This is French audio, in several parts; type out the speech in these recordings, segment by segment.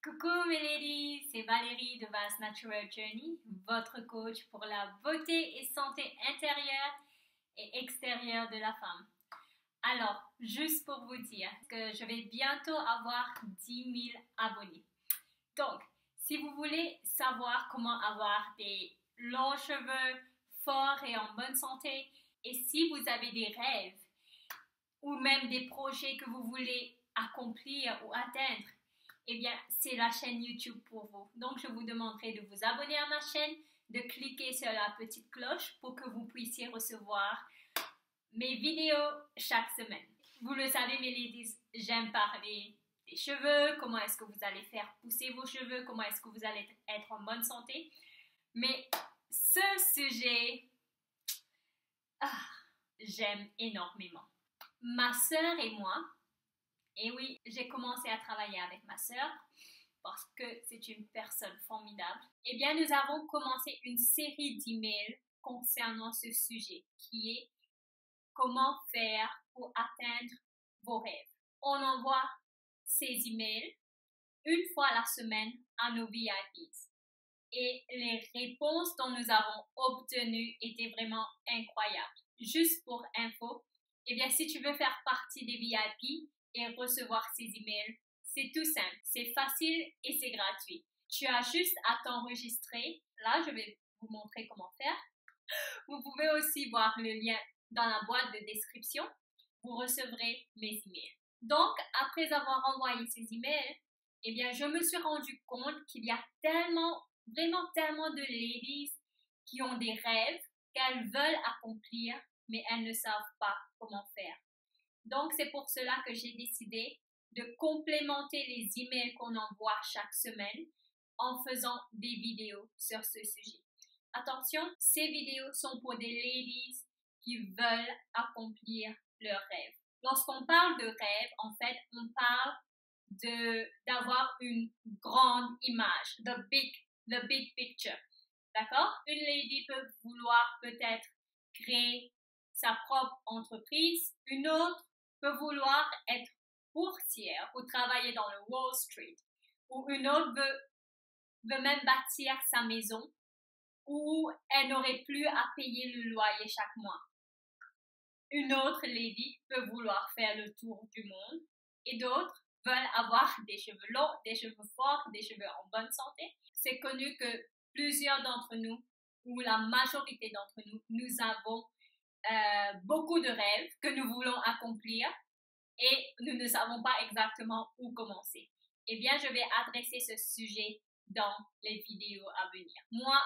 Coucou mes ladies, c'est Valérie de Vast Natural Journey, votre coach pour la beauté et santé intérieure et extérieure de la femme. Alors, juste pour vous dire que je vais bientôt avoir 10 000 abonnés. Donc, si vous voulez savoir comment avoir des longs cheveux forts et en bonne santé, et si vous avez des rêves ou même des projets que vous voulez accomplir ou atteindre, eh bien, c'est la chaîne YouTube pour vous. Donc, je vous demanderai de vous abonner à ma chaîne, de cliquer sur la petite cloche pour que vous puissiez recevoir mes vidéos chaque semaine. Vous le savez, mes ladies, j'aime parler des cheveux, comment est-ce que vous allez faire pousser vos cheveux, comment est-ce que vous allez être en bonne santé. Mais ce sujet, j'aime énormément. Ma sœur et moi, et oui, j'ai commencé à travailler avec ma sœur parce que c'est une personne formidable. Eh bien, nous avons commencé une série d'emails concernant ce sujet qui est comment faire pour atteindre vos rêves. On envoie ces emails une fois la semaine à nos VIPs. Et les réponses dont nous avons obtenues étaient vraiment incroyables. Juste pour info, eh bien, si tu veux faire partie des VIP et recevoir ces emails, c'est tout simple, c'est facile et c'est gratuit. Tu as juste à t'enregistrer. Là, je vais vous montrer comment faire. Vous pouvez aussi voir le lien dans la boîte de description. Vous recevrez mes emails. Donc, après avoir envoyé ces emails, eh bien, je me suis rendu compte qu'il y a vraiment tellement de ladies qui ont des rêves qu'elles veulent accomplir, mais elles ne savent pas comment faire. Donc, c'est pour cela que j'ai décidé de complémenter les emails qu'on envoie chaque semaine en faisant des vidéos sur ce sujet. Attention, ces vidéos sont pour des ladies qui veulent accomplir leurs rêves. Lorsqu'on parle de rêve, en fait, on parle d'avoir une grande image, the big picture. D'accord? Une lady peut vouloir peut-être créer sa propre entreprise, une autre peut vouloir être boursière ou travailler dans le Wall Street, ou une autre veut même bâtir sa maison où elle n'aurait plus à payer le loyer chaque mois. Une autre lady peut vouloir faire le tour du monde et d'autres veulent avoir des cheveux longs, des cheveux forts, des cheveux en bonne santé. C'est connu que plusieurs d'entre nous, ou la majorité d'entre nous, nous avons beaucoup de rêves que nous voulons accomplir et nous ne savons pas exactement où commencer. Eh bien, je vais adresser ce sujet dans les vidéos à venir. Moi,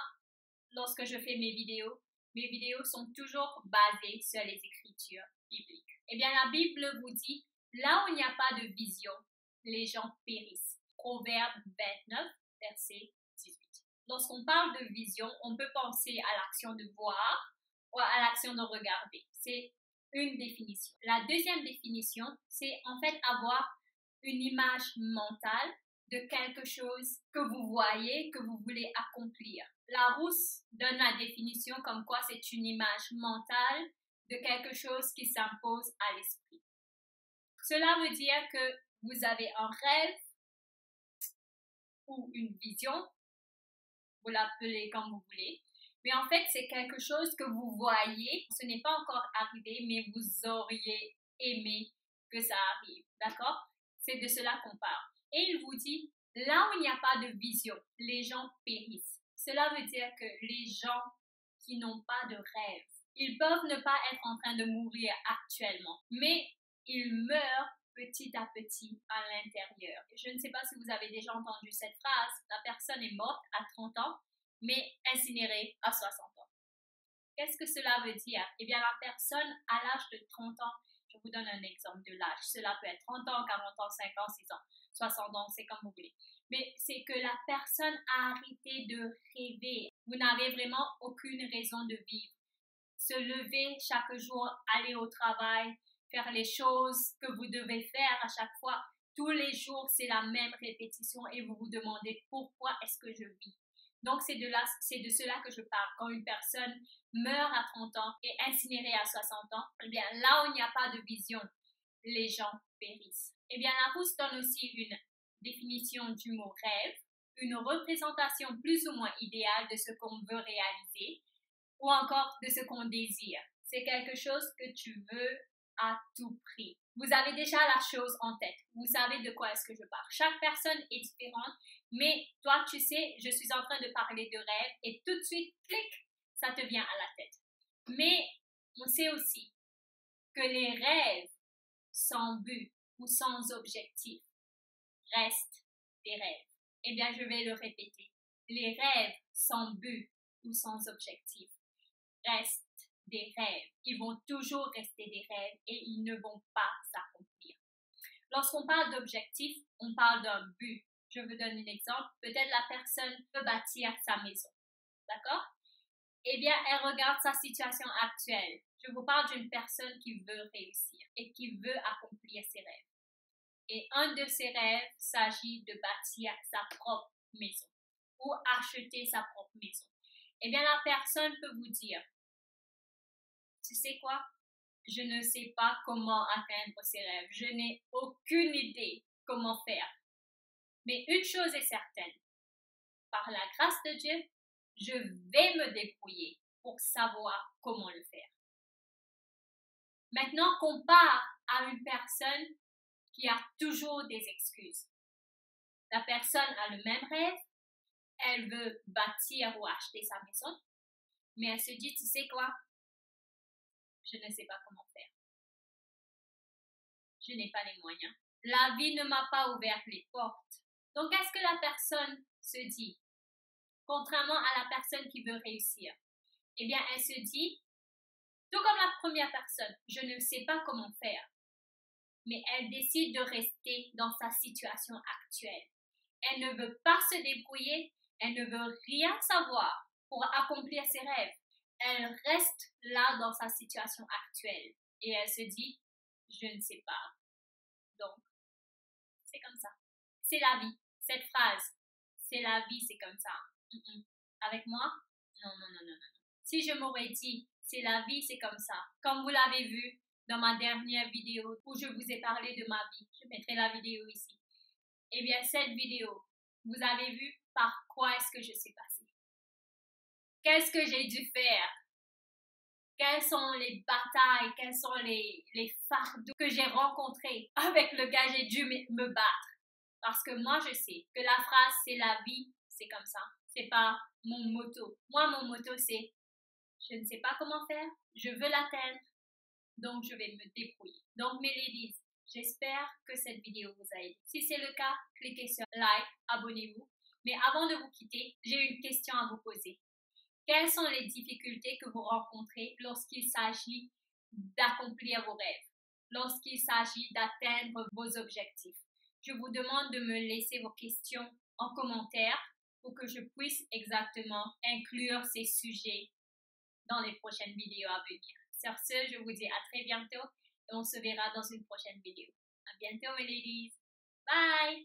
lorsque je fais mes vidéos sont toujours basées sur les écritures bibliques. Eh bien, la Bible vous dit, là où il n'y a pas de vision, les gens périssent. Proverbe 29, verset 18. Lorsqu'on parle de vision, on peut penser à l'action de voir ou à l'action de regarder. C'est une définition. La deuxième définition, c'est en fait avoir une image mentale de quelque chose que vous voyez, que vous voulez accomplir. Larousse donne la définition comme quoi c'est une image mentale de quelque chose qui s'impose à l'esprit. Cela veut dire que vous avez un rêve ou une vision, vous l'appelez comme vous voulez, mais en fait c'est quelque chose que vous voyez, ce n'est pas encore arrivé, mais vous auriez aimé que ça arrive, d'accord? C'est de cela qu'on parle. Et il vous dit, là où il n'y a pas de vision, les gens périssent. Cela veut dire que les gens qui n'ont pas de rêve, ils peuvent ne pas être en train de mourir actuellement, mais ils meurent petit à petit à l'intérieur. Je ne sais pas si vous avez déjà entendu cette phrase, la personne est morte à 30 ans, mais incinérée à 60 ans. Qu'est-ce que cela veut dire? Eh bien, la personne à l'âge de 30 ans, je vous donne un exemple de l'âge, cela peut être 30 ans, 40 ans, 5 ans, 6 ans, 60 ans, c'est comme vous voulez. Mais c'est que la personne a arrêté de rêver. Vous n'avez vraiment aucune raison de vivre. Se lever chaque jour, aller au travail, faire les choses que vous devez faire à chaque fois. Tous les jours, c'est la même répétition et vous vous demandez pourquoi est-ce que je vis. Donc, c'est de cela que je parle. Quand une personne meurt à 30 ans et incinérée à 60 ans, eh bien, là où il n'y a pas de vision, les gens périssent. Eh bien, Larousse donne aussi une définition du mot rêve, une représentation plus ou moins idéale de ce qu'on veut réaliser ou encore de ce qu'on désire. C'est quelque chose que tu veux à tout prix. Vous avez déjà la chose en tête. Vous savez de quoi est-ce que je parle. Chaque personne est différente, mais toi, tu sais, je suis en train de parler de rêve et tout de suite, clic, ça te vient à la tête. Mais on sait aussi que les rêves sans but ou sans objectif restent des rêves. Eh bien, je vais le répéter. Les rêves sans but ou sans objectif restent des rêves. Ils vont toujours rester des rêves et ils ne vont pas s'accomplir. Lorsqu'on parle d'objectif, on parle d'un but. Je vous donne un exemple. Peut-être la personne veut bâtir sa maison. D'accord? Eh bien, elle regarde sa situation actuelle. Je vous parle d'une personne qui veut réussir et qui veut accomplir ses rêves. Et un de ses rêves s'agit de bâtir sa propre maison ou acheter sa propre maison. Eh bien, la personne peut vous dire, tu sais quoi? Je ne sais pas comment atteindre ces rêves. Je n'ai aucune idée comment faire. Mais une chose est certaine, par la grâce de Dieu, je vais me débrouiller pour savoir comment le faire. Maintenant, compare à une personne qui a toujours des excuses. La personne a le même rêve, elle veut bâtir ou acheter sa maison, mais elle se dit, tu sais quoi? Je ne sais pas comment faire. Je n'ai pas les moyens. La vie ne m'a pas ouvert les portes. Donc, qu'est-ce que la personne se dit? Contrairement à la personne qui veut réussir, eh bien, elle se dit, tout comme la première personne, je ne sais pas comment faire. Mais elle décide de rester dans sa situation actuelle. Elle ne veut pas se débrouiller, elle ne veut rien savoir pour accomplir ses rêves. Elle reste là dans sa situation actuelle et elle se dit, je ne sais pas. Donc, c'est comme ça. C'est la vie. Cette phrase, c'est la vie, c'est comme ça. Avec moi? Non, non, non, non, non. Si je m'aurais dit, c'est la vie, c'est comme ça, comme vous l'avez vu dans ma dernière vidéo où je vous ai parlé de ma vie, je mettrai la vidéo ici. Eh bien, cette vidéo, vous avez vu par quoi est-ce que je suis passée? Qu'est-ce que j'ai dû faire? Quelles sont les batailles, quels sont les fardeaux que j'ai rencontrés avec lequel j'ai dû me battre? Parce que moi, je sais que la phrase « c'est la vie », c'est comme ça. C'est pas mon motto. Moi, mon motto, c'est « je ne sais pas comment faire, je veux l'atteindre, donc je vais me débrouiller ». Donc, mes ladies, j'espère que cette vidéo vous a aidé. Si c'est le cas, cliquez sur like, abonnez-vous. Mais avant de vous quitter, j'ai une question à vous poser. Quelles sont les difficultés que vous rencontrez lorsqu'il s'agit d'accomplir vos rêves, lorsqu'il s'agit d'atteindre vos objectifs? Je vous demande de me laisser vos questions en commentaire pour que je puisse exactement inclure ces sujets dans les prochaines vidéos à venir. Sur ce, je vous dis à très bientôt et on se verra dans une prochaine vidéo. À bientôt, mes ladies. Bye!